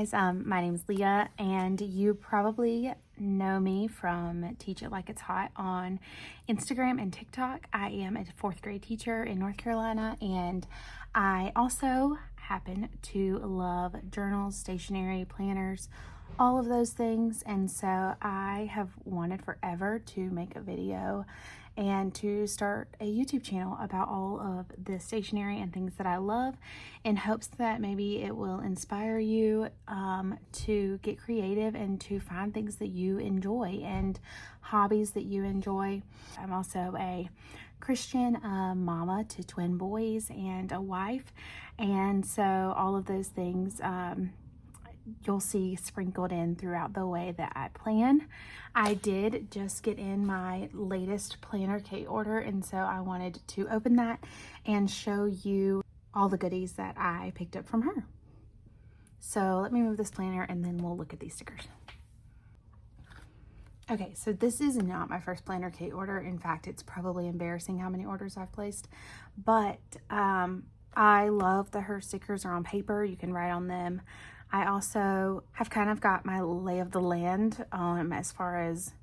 Guys, my name is Leah, and you probably know me from Teach It Like It's Hot on Instagram and TikTok. I am a fourth grade teacher in North Carolina, and I also happen to love journals, stationery, planners, all of those things. And so I have wanted forever to make a video and to start a YouTube channel about all of the stationery and things that I love, in hopes that maybe it will inspire you to get creative and to find things that you enjoy and hobbies that you enjoy. I'm also a Christian mama to twin boys and a wife, and so all of those things you'll see sprinkled in throughout the way that I plan. I did just get in my latest planner Kate order, and so I wanted to open that and show you all the goodies that I picked up from her. So let me move this planner and then we'll look at these stickers. Okay, so this is not my first planner Kate order. In fact, it's probably embarrassing how many orders I've placed, but I love that her stickers are on paper. You can write on them. I also have kind of got my lay of the land as far as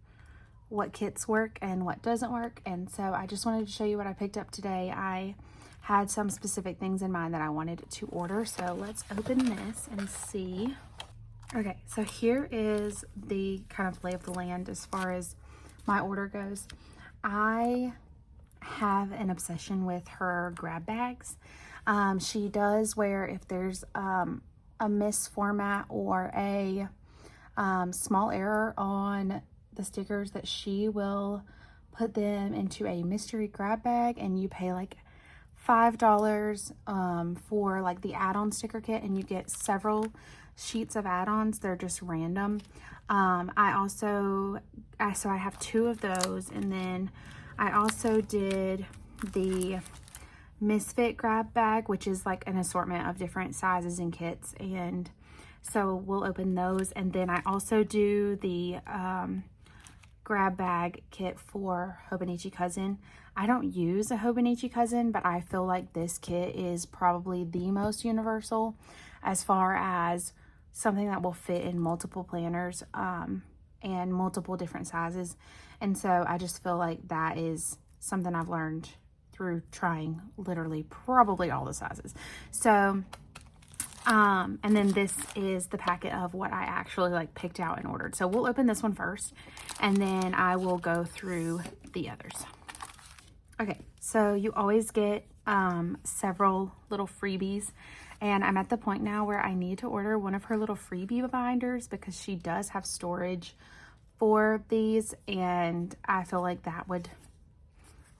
what kits work and what doesn't work. And so I just wanted to show you what I picked up today. I had some specific things in mind that I wanted to order. So let's open this and see. Okay, so here is the kind of lay of the land as far as my order goes. I have an obsession with her grab bags. She does where if there's a misformat or a small error on the stickers, that she will put them into a mystery grab bag, and you pay like $5 for like the add-on sticker kit, and you get several sheets of add-ons. They're just random. So I have 2 of those, and then I also did the Misfit grab bag, which is like an assortment of different sizes and kits, and so we'll open those. And then I also do the grab bag kit for Hobonichi Cousin. I don't use a Hobonichi Cousin, but I feel like this kit is probably the most universal as far as something that will fit in multiple planners and multiple different sizes. And so I just feel like that is something I've learned through trying literally probably all the sizes. So and then this is the packet of what I actually like picked out and ordered. So we'll open this one first, and then I will go through the others. Okay, so you always get several little freebies, and I'm at the point now where I need to order one of her little freebie binders because she does have storage for these, and I feel like that would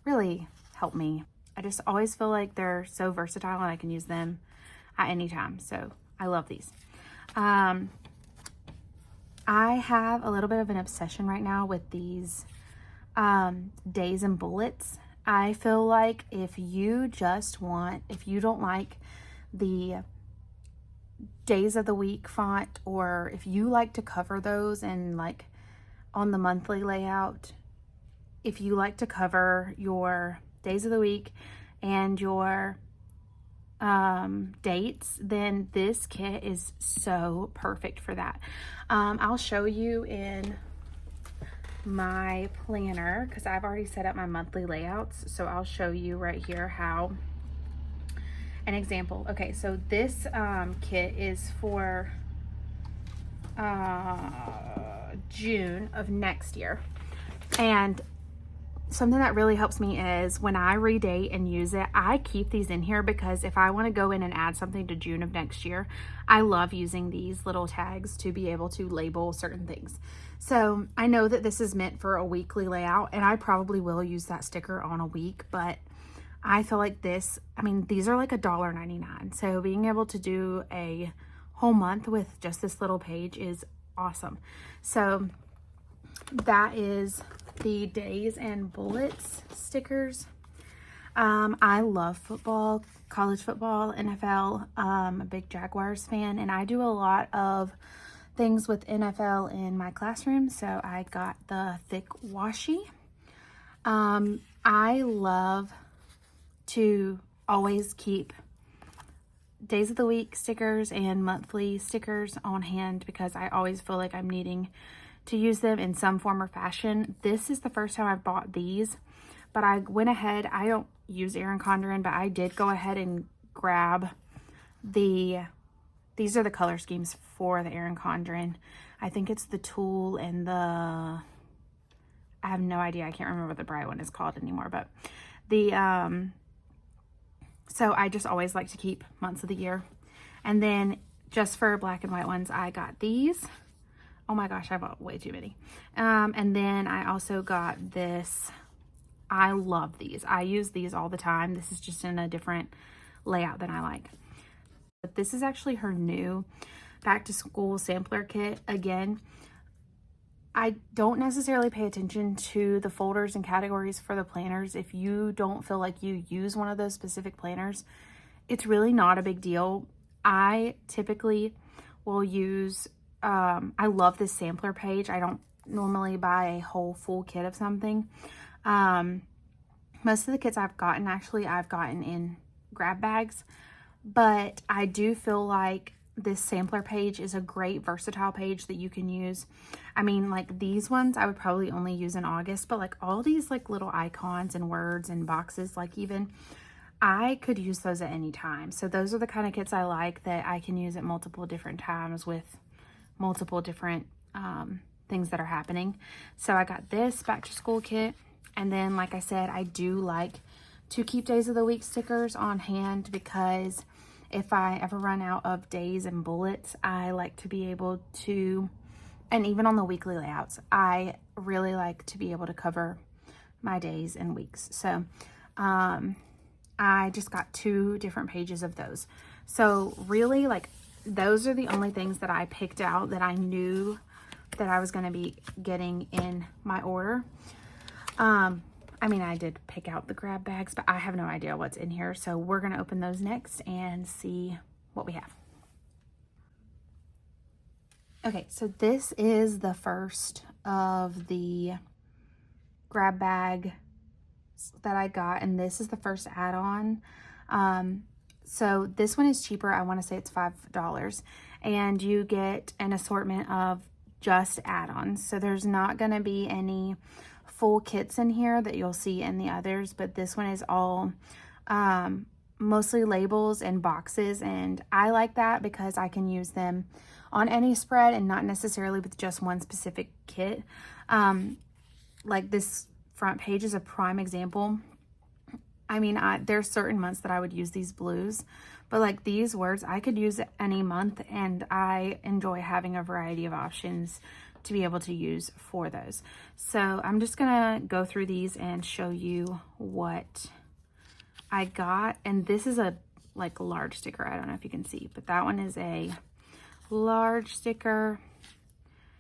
really help me. I just always feel like they're so versatile and I can use them at any time. So I love these. I have a little bit of an obsession right now with these days and bullets. I feel like if you don't like the days of the week font, or if you like to cover those and like on the monthly layout, if you like to cover your days of the week and your dates, then this kit is so perfect for that. I'll show you in my planner because I've already set up my monthly layouts. So I'll show you right here how an example. Okay, so this kit is for June of next year, and something that really helps me is when I redate and use it, I keep these in here because if I want to go in and add something to June of next year, I love using these little tags to be able to label certain things. So I know that this is meant for a weekly layout, and I probably will use that sticker on a week, but I feel like these are like $1.99. So being able to do a whole month with just this little page is awesome. So that is the days and bullets stickers. I love football, college football, NFL. I'm a big Jaguars fan, and I do a lot of things with NFL in my classroom. So I got the thick washi. I love to always keep days of the week stickers and monthly stickers on hand because I always feel like I'm needing to use them in some form or fashion. This is the first time I've bought these, but I went ahead, I don't use Erin Condren, but I did go ahead and grab these are the color schemes for the Erin Condren. I think it's the Tulle and I have no idea, I can't remember what the bright one is called anymore, but so I just always like to keep months of the year. And then just for black and white ones, I got these. Oh my gosh, I bought way too many. And then I also got this. I love these. I use these all the time. This is just in a different layout than I like. But this is actually her new back to school sampler kit. Again, I don't necessarily pay attention to the folders and categories for the planners. If you don't feel like you use one of those specific planners, it's really not a big deal. I typically will use, I love this sampler page. I don't normally buy a whole full kit of something. Most of the kits I've gotten, actually, I've gotten in grab bags, but I do feel like this sampler page is a great versatile page that you can use. I mean, like these ones I would probably only use in August, but like all these like little icons and words and boxes, like even I could use those at any time. So those are the kind of kits I like that I can use at multiple different times with multiple different things that are happening. So I got this back to school kit. And then, like I said, I do like to keep days of the week stickers on hand because if I ever run out of days and bullets, I like to be able to, and even on the weekly layouts, I really like to be able to cover my days and weeks. So I just got 2 different pages of those. So really, like, those are the only things that I picked out that I knew that I was going to be getting in my order. I mean, I did pick out the grab bags, but I have no idea what's in here. So we're going to open those next and see what we have. Okay, so this is the first of the grab bag that I got, and this is the first add-on. So this one is cheaper. I want to say it's $5, and you get an assortment of just add-ons. So there's not going to be any full kits in here that you'll see in the others, but this one is all mostly labels and boxes, and I like that because I can use them on any spread and not necessarily with just one specific kit. Like this front page is a prime example. I mean, there's certain months that I would use these blues, but like these words I could use any month, and I enjoy having a variety of options to be able to use for those. So I'm just gonna go through these and show you what I got. And this is a like large sticker. I don't know if you can see, but that one is a large sticker.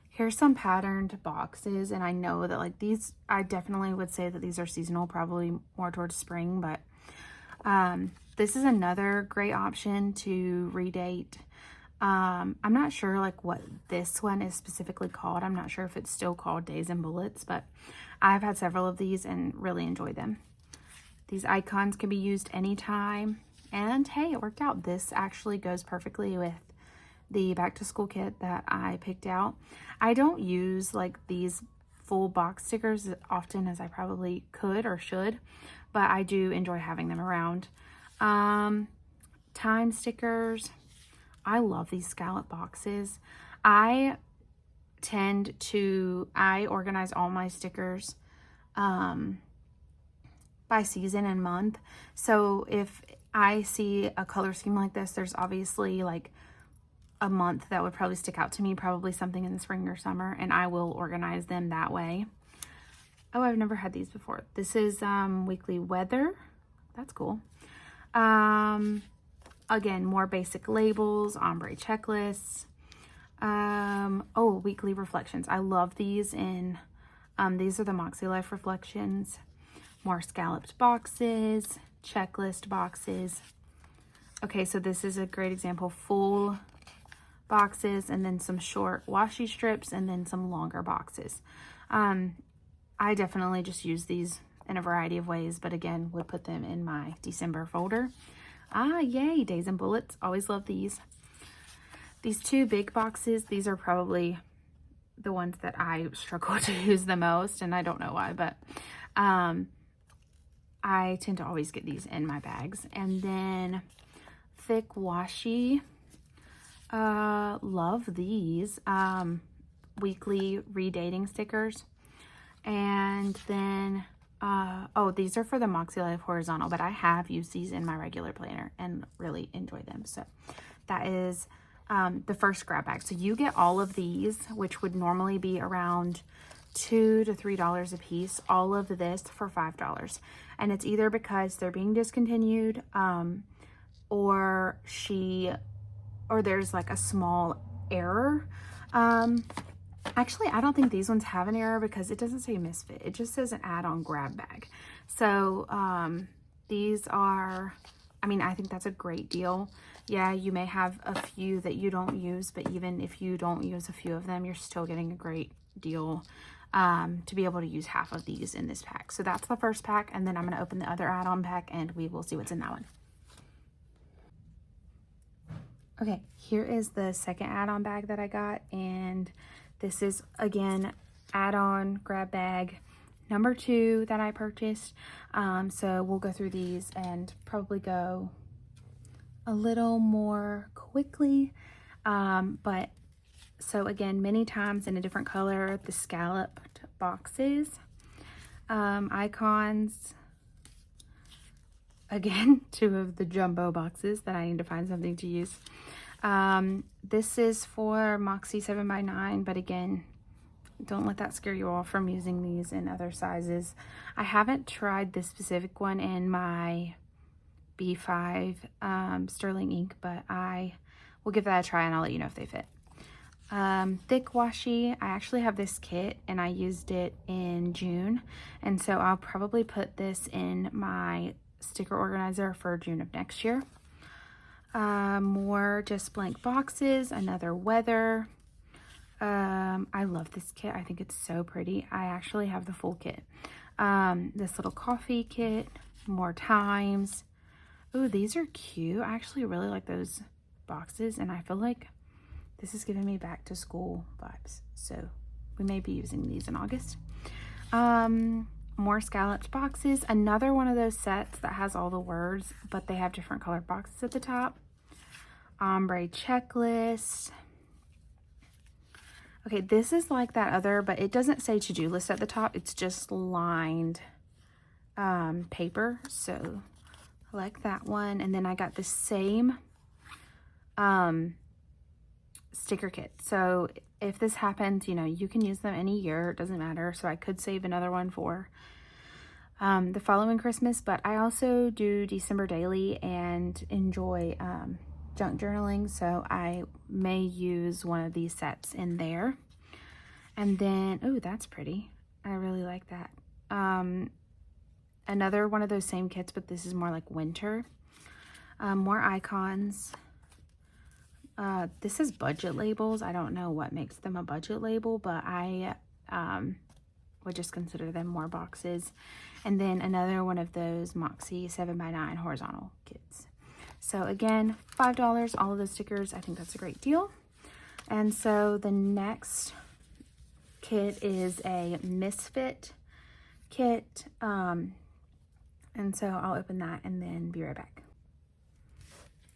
Here's some patterned boxes, and I know that like these, I definitely would say that these are seasonal, probably more towards spring, but this is another great option to redate. I'm not sure like what this one is specifically called. I'm not sure if it's still called Days and Bullets, but I've had several of these and really enjoy them. These icons can be used anytime, and hey, it worked out. This actually goes perfectly with the back to school kit that I picked out. I don't use like these full box stickers as often as I probably could or should, but I do enjoy having them around. Time stickers. I love these scallop boxes. I organize all my stickers by season and month. So if I see a color scheme like this, there's obviously like a month that would probably stick out to me, probably something in the spring or summer, and I will organize them that way. Oh, I've never had these before. This is weekly weather. That's cool. Again, more basic labels, ombre checklists. Oh, weekly reflections. I love these in, these are the Moxie Life reflections. More scalloped boxes, checklist boxes. Okay, so this is a great example. Full boxes, and then some short washi strips, and then some longer boxes. I definitely just use these in a variety of ways, but again, would put them in my December folder. Ah, yay, Days and Bullets. Always love these. These two big boxes, these are probably the ones that I struggle to use the most, and I don't know why, but I tend to always get these in my bags. And then thick washi, love these weekly redating stickers. And then oh, these are for the Moxie Life Horizontal, but I have used these in my regular planner and really enjoy them. So that is the first grab bag. So you get all of these, which would normally be around $2 to $3 a piece, all of this for $5. And it's either because they're being discontinued or there's like a small error. Actually, I don't think these ones have an error because it doesn't say Misfit. It just says an add-on grab bag. So these are, I mean, I think that's a great deal. Yeah, you may have a few that you don't use, but even if you don't use a few of them, you're still getting a great deal to be able to use half of these in this pack. So that's the first pack, and then I'm going to open the other add-on pack and we will see what's in that one. Okay, here is the second add-on bag that I got, and this is, again, add-on grab bag number 2 that I purchased. So we'll go through these and probably go a little more quickly. But so again, many times in a different color, the scalloped boxes, icons, again, 2 of the jumbo boxes that I need to find something to use. This is for Moxie 7x9, but again, don't let that scare you off from using these in other sizes. I haven't tried this specific one in my B5 sterling ink, but I will give that a try and I'll let you know if they fit. Thick washi, I actually have this kit and I used it in June, and so I'll probably put this in my sticker organizer for June of next year. More just blank boxes, another weather. I love this kit. I think it's so pretty. I actually have the full kit. This little coffee kit, more times. Oh, these are cute. I actually really like those boxes, and I feel like this is giving me back to school vibes. So we may be using these in August. More scalloped boxes. Another one of those sets that has all the words, but they have different colored boxes at the top. Ombre checklist. Okay, this is like that other, but it doesn't say to-do list at the top. It's just lined paper. So I like that one. And then I got the same sticker kit. So if this happens, you know, you can use them any year. It doesn't matter. So I could save another one for the following Christmas. But I also do December daily and enjoy junk journaling, so I may use one of these sets in there. And then, oh, that's pretty. I really like that. Another one of those same kits, but this is more like winter. More icons. This is budget labels. I don't know what makes them a budget label, but I would just consider them more boxes. And then another one of those Moxie 7x9 horizontal kits. So again, $5, all of those stickers. I think that's a great deal. And so the next kit is a Misfit kit. And so I'll open that and then be right back.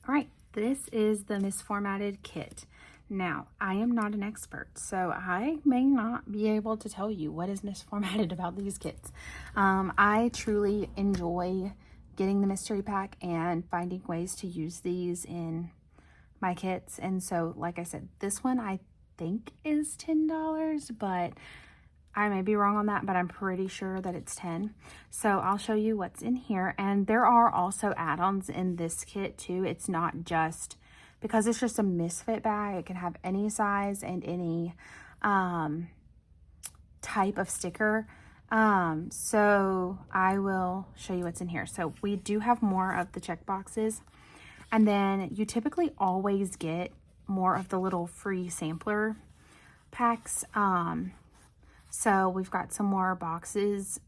All right, this is the misformatted kit. Now, I am not an expert, so I may not be able to tell you what is misformatted about these kits. I truly enjoy getting the mystery pack and finding ways to use these in my kits. And so, like I said, this one I think is $10, but I may be wrong on that, but I'm pretty sure that it's 10. So I'll show you what's in here. And there are also add-ons in this kit too. It's not just, because it's just a Misfit bag, it can have any size and any type of sticker. So I will show you what's in here. So we do have more of the check boxes, and then you typically always get more of the little free sampler packs. So we've got some more boxes.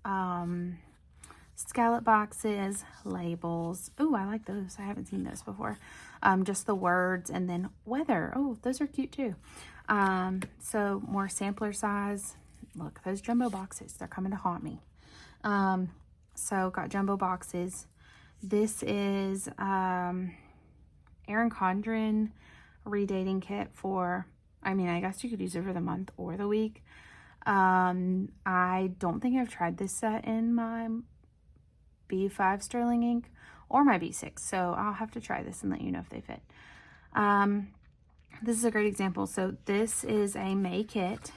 scallop boxes, labels. Oh, I like those. I haven't seen those before. Just the words, and then weather. Oh, those are cute too. So more sampler size. Look, those jumbo boxes, they're coming to haunt me. So got jumbo boxes. This is Erin Condren redating kit for, I mean, I guess you could use it for the month or the week. I don't think I've tried this set in my B5 Sterling ink or my B6, so I'll have to try this and let you know if they fit. This is a great example. So this is a May kit.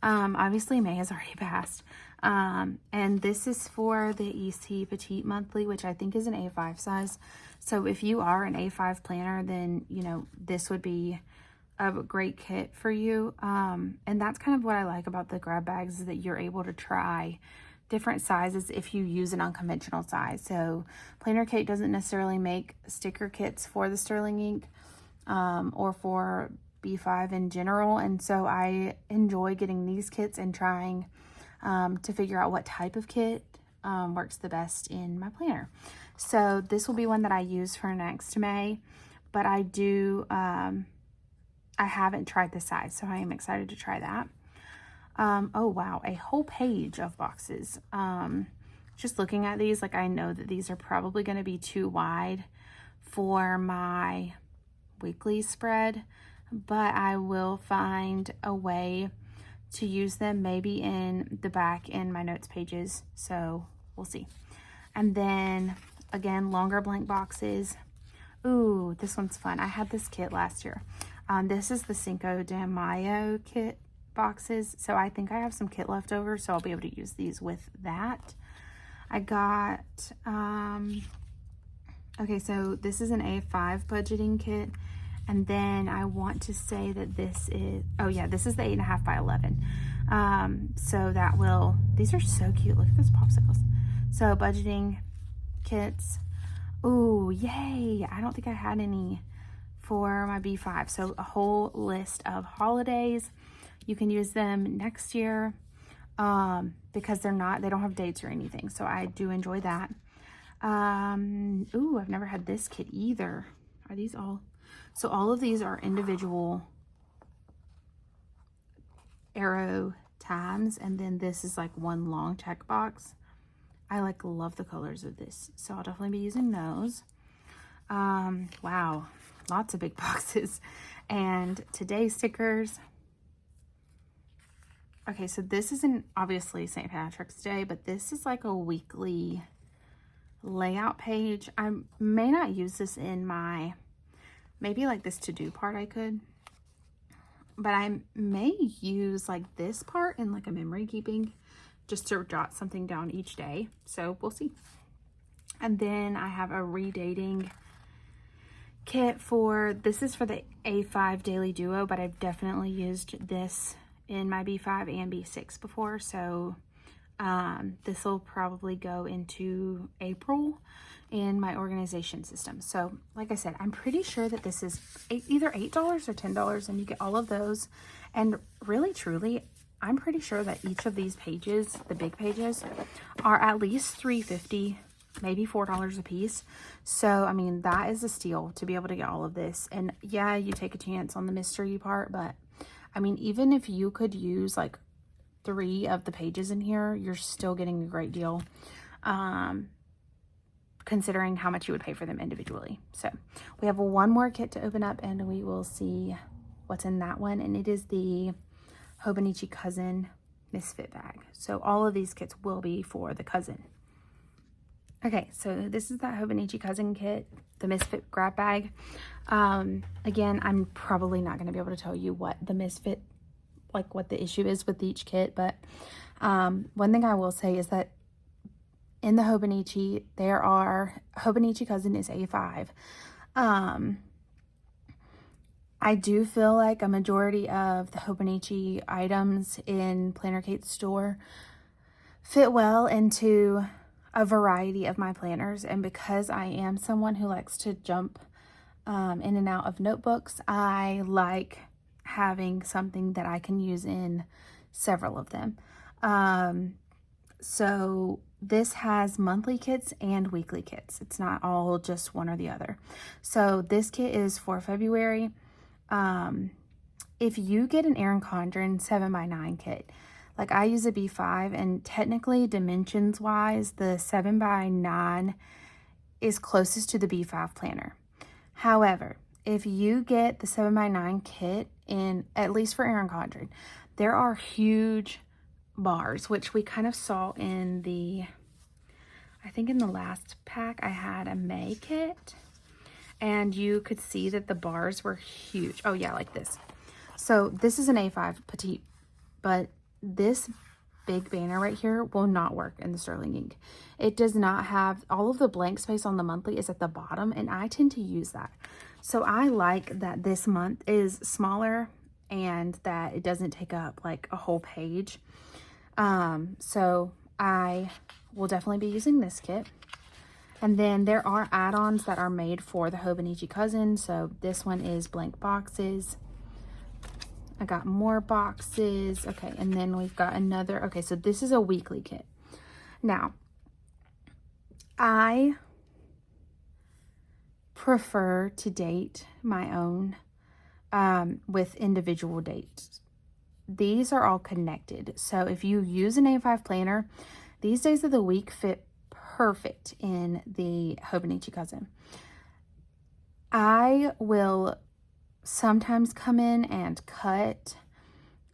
Obviously May has already passed. And this is for the EC Petite Monthly, which I think is an A5 size. So if you are an A5 planner, then, you know, this would be a great kit for you. And that's kind of what I like about the grab bags, is that you're able to try different sizes if you use an unconventional size. So Planner Kate doesn't necessarily make sticker kits for the Sterling ink, or for B5 in general. And so I enjoy getting these kits and trying to figure out what type of kit works the best in my planner. So this will be one that I use for next May, but I do, I haven't tried the size, so I am excited to try that. Oh wow, a whole page of boxes. Just looking at these, like, I know that these are probably going to be too wide for my weekly spread, but I will find a way to use them maybe in the back in my notes pages, so we'll see. And then again, longer blank boxes. Ooh, this one's fun. I had this kit last year. This is the Cinco de Mayo kit boxes, so I think I have some kit left over, so I'll be able to use these with that. I got okay, so this is an A5 budgeting kit. And then I want to say that this is, oh yeah, this is the 8.5 by 11. So that will, these are so cute. Look at those popsicles. So budgeting kits. Ooh, yay. I don't think I had any for my B5. So a whole list of holidays. You can use them next year because they don't have dates or anything. So I do enjoy that. Ooh, I've never had this kit either. Are these all? So all of these are individual arrow times, and then this is like one long check box. I love the colors of this, so I'll definitely be using those. Wow, lots of big boxes. And today's stickers. Okay, so this isn't obviously St. Patrick's Day, but this is like a weekly layout page. I may not use this in my, maybe like this to-do part I could, but I may use like this part in like a memory keeping, just to jot something down each day. So we'll see. And then I have a redating kit for, this is for the A5 Daily Duo, but I've definitely used this in my B5 and B6 before. So this will probably go into April in my organization system. So like I said, I'm pretty sure that this is either $8 or $10, and you get all of those. And really truly, I'm pretty sure that each of these pages, the big pages, are at least $3.50, maybe $4 a piece. So I mean, that is a steal to be able to get all of this. And yeah, you take a chance on the mystery part, but I mean, even if you could use like 3 of the pages in here, you're still getting a great deal, considering how much you would pay for them individually. So we have one more kit to open up, and we will see what's in that one. And it is the Hobonichi Cousin Misfit bag. So all of these kits will be for the cousin. Okay, so this is that Hobonichi Cousin kit, the Misfit grab bag. Again, I'm probably not going to be able to tell you what the Misfit, like what the issue is with each kit, but one thing I will say is that in the Hobonichi, Hobonichi Cousin is A5. I do feel like a majority of the Hobonichi items in Planner Kate's store fit well into a variety of my planners, and because I am someone who likes to jump in and out of notebooks, I like having something that I can use in several of them. So this has monthly kits and weekly kits. It's not all just one or the other. So this kit is for February. If you get an Erin Condren 7x9 kit, like I use a B5, and technically dimensions wise, the 7x9 is closest to the B5 planner. However, if you get the 7x9 kit in, at least for Erin Condren, there are huge bars, which we kind of saw in the, I think in the last pack I had a May kit, and you could see that the bars were huge. Oh yeah, like this. So this is an A5 petite, but this big banner right here will not work in the sterling ink. It does not have, all of the blank space on the monthly is at the bottom, and I tend to use that. So I like that this month is smaller and that it doesn't take up like a whole page. So I will definitely be using this kit. And then there are add-ons that are made for the Hobonichi Cousin. So this one is blank boxes. I got more boxes. Okay, and then we've got another. Okay, so this is a weekly kit. Now, I prefer to date my own with individual dates. These are all connected. So if you use an A5 planner, these days of the week fit perfect in the Hobonichi Cousin. I will sometimes come in and cut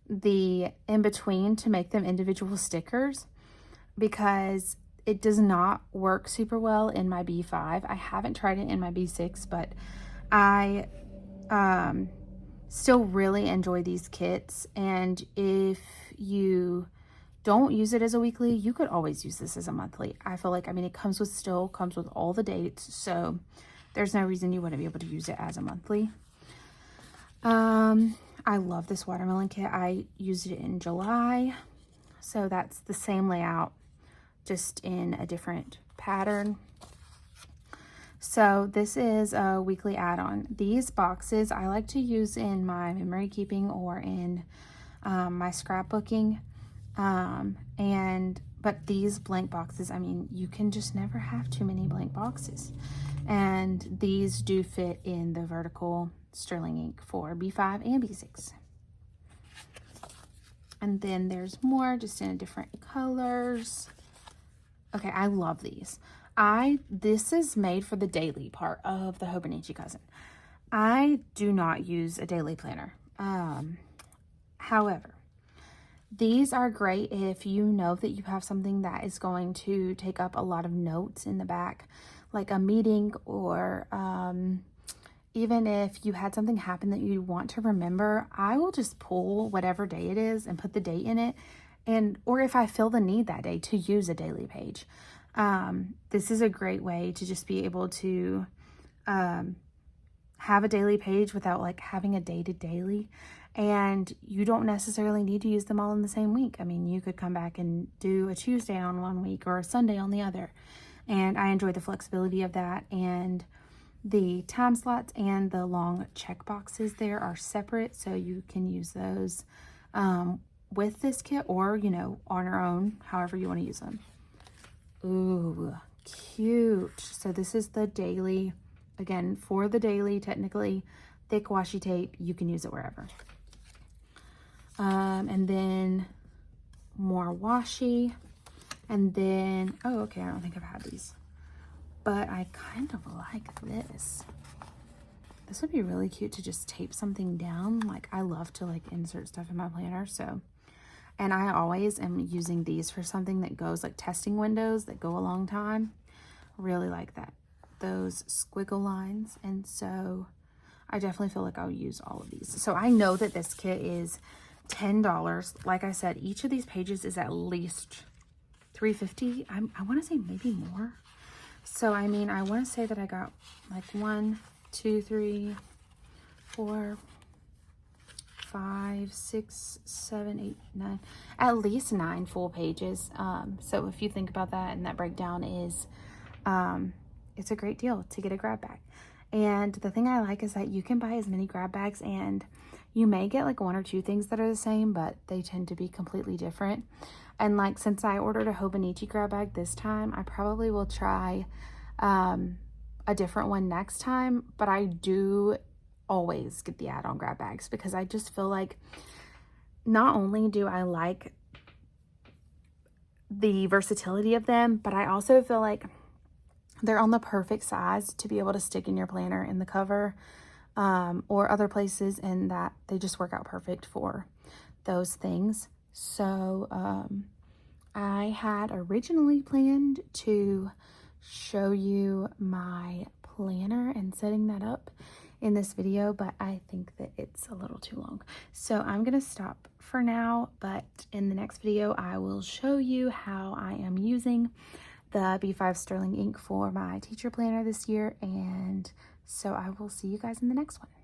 the in-between to make them individual stickers because it does not work super well in my B5. I haven't tried it in my B6, but I still really enjoy these kits. And if you don't use it as a weekly, you could always use this as a monthly. I feel like, I mean, it comes with all the dates, so there's no reason you wouldn't be able to use it as a monthly. I love this watermelon kit. I used it in July, so that's the same layout, just in a different pattern. So this is a weekly add-on. These boxes I like to use in my memory keeping or in my scrapbooking. But these blank boxes, I mean, you can just never have too many blank boxes. And these do fit in the vertical sterling ink for B5 and B6. And then there's more just in different colors. Okay, I love these. This is made for the daily part of the Hobonichi Cousin. I do not use a daily planner. However, these are great if you know that you have something that is going to take up a lot of notes in the back, like a meeting, or even if you had something happen that you want to remember. I will just pull whatever day it is and put the date in it, or if I feel the need that day to use a daily page. This is a great way to just be able to have a daily page without like having a dated daily. And you don't necessarily need to use them all in the same week. I mean, you could come back and do a Tuesday on one week or a Sunday on the other. And I enjoy the flexibility of that. And the time slots and the long check boxes there are separate, so you can use those with this kit, or, you know, on your own, however you want to use them. Ooh, cute. So this is the daily, again, for the daily, technically, thick washi tape. You can use it wherever. And then more washi, and then, oh, okay, I don't think I've had these, but I kind of like this. This would be really cute to just tape something down. Like, I love to like insert stuff in my planner, so. And I always am using these for something that goes, like testing windows that go a long time. Really like that, those squiggle lines. And so I definitely feel like I'll use all of these. So I know that this kit is $10. Like I said, each of these pages is at least $3.50. I want to say maybe more. So, I mean, I want to say that I got like 1, 2, 3, 4, 5, 6, 7, 8, 9, at least 9 full pages. So if you think about that, and that breakdown is, it's a great deal to get a grab bag. And the thing I like is that you can buy as many grab bags, and You may get like 1 or 2 things that are the same, but they tend to be completely different. And like, since I ordered a Hobonichi grab bag this time, I probably will try a different one next time, but I do always get the add-on grab bags because I just feel like not only do I like the versatility of them, but I also feel like they're on the perfect size to be able to stick in your planner in the cover or other places, and that they just work out perfect for those things. So I had originally planned to show you my planner and setting that up in this video, but I think that it's a little too long. So I'm gonna stop for now, but in the next video I will show you how I am using the B5 Sterling ink for my teacher planner this year, and so I will see you guys in the next one.